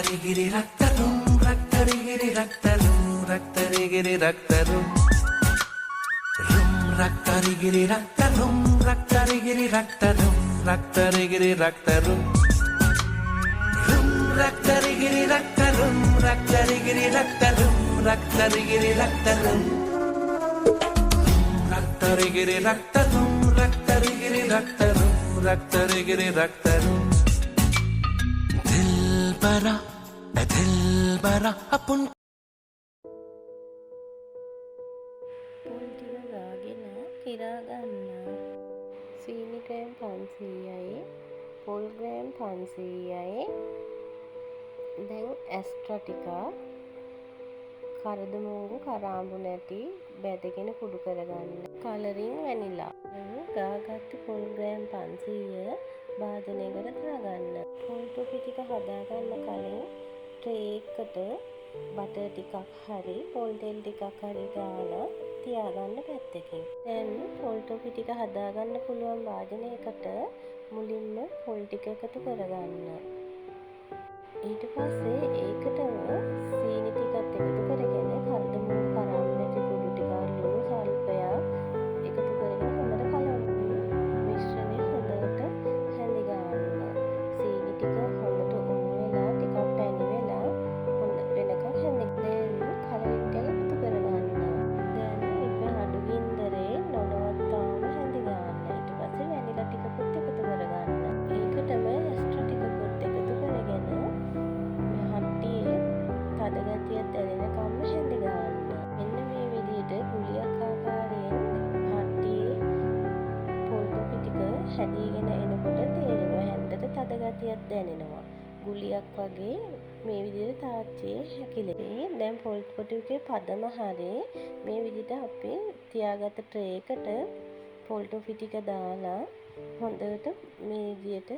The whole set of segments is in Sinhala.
Raktarigiri raktarum, raktarigiri raktarum, raktarigiri raktarum. Rum raktarigiri raktarum, raktarigiri raktarum, raktarigiri raktarum. Rum raktarigiri raktarum, raktarigiri raktarum, raktarigiri raktarum. Raktarigiri raktarum, raktarigiri raktarum, raktarigiri raktarum. Dilbara apun පොල් ටික ගාගෙන කිරා ගන්නවා. සීනි ග්‍රෑම් 500යි, පොල් ග්‍රෑම් 500යි. දැන් ඇස්ට්‍රා ටිකක්, කරදමුංගු කරාඹු නැටි බැදගෙන කුඩු කරගන්න. කලරින් වැනිලා. ගාගත්තු පොල් ග්‍රෑම් 500 භාජනයකට දාගන්න. පොල් ටොපි ටික හදාගන්න කලින් ට්‍රේ එකට බටර් ටිකක් හරි පොල් තෙල් ටිකක් හරි දාලා තියාගන්න පැත්තකින්. දැන් පොල් ටොපි ටික හදාගන්න පුළුවන් වාදනයකට මුලින්ම පොල් ටික එකතු කරගන්න. ඊට පස්සේ ඒකටම සීනි ටිකත් එකතු කරගෙන කරදමුංගු කරාඹු නැටි කුඩු ටිකක් ලුණු සල්පයක් එකතු කරගෙන හොඳට කලවන්න. මිශ්‍රණය හොඳට හැඳි ගන්න. සීනි ටික හොඳට උණු වෙලා ටිකක් පැණි වෙලා හොඳ වෙනකන් හැඳි. දැන් කලරින් ටික එකතු කරගන්න. දැන් ඉබ්බ අඩු ගින්දරේ නොනවත්වාම හැඳි ගන්න. ඊට පස්සේ වැනිලා ටිකකුත් එකතු කරගන්න. ඒකටම ඇස්ට්‍රා ටිකකුත් එකතු කරගෙන හට්ටියේ තද ගතියක් දැනෙනකම්ම හැඳි ගන්න. මෙන්න මේ විදිහට ගුලියක් ආකාරයෙන් හට්ටියේ පොල් ටොපි ටික හැදීගෙන එනකොට තේරෙනවා හැන්දට තද ගතියක් දැනෙනවා. ගුලියක් වගේ මේ විදිහට තාච්චියේ හැකිලේ. දැන් පොල් ටොපියේ පදම හරි මේ විදිහට අපි තියාගත්ත ට්‍රේ එකට පොල් ටොපි ටික දාලා හොඳට මේ විදිහට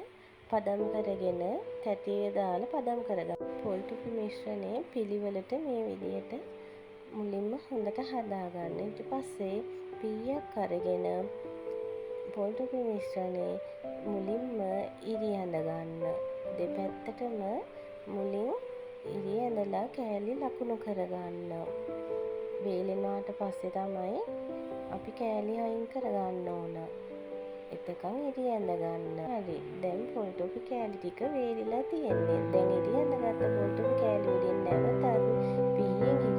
පදම් කරගෙන තැටියේ දාලා පදම් කරගන්න. පොල් ටොපි මිශ්‍රණය පිළිවෙලට මේ විදිහට මුලින්ම හොඳට හදාගන්න. ඊට පස්සේ පීයක් අරගෙන පොල් ටොපි මිශ්‍රණය මුලින්ම ඉරි ඇඳ ගන්න. දෙපැත්තටම මුලින් ඉරි ඇඳලා කෑලි ලකුණු කරගන්න. වේලෙනාට පස්සේ තමයි අපි කෑලි අයින් කරගන්න ඕන. එතකන් ඉරි ඇඳ ගන්න. හරි. දැන් පොල් ටොපි කෑලි ටික වේලිලා තියෙන්නේ. දැන් ඉරි ඇඳගත්ත පොල් ටොපි කෑලි වලින් නැවතත් පීයෙන් ඉරි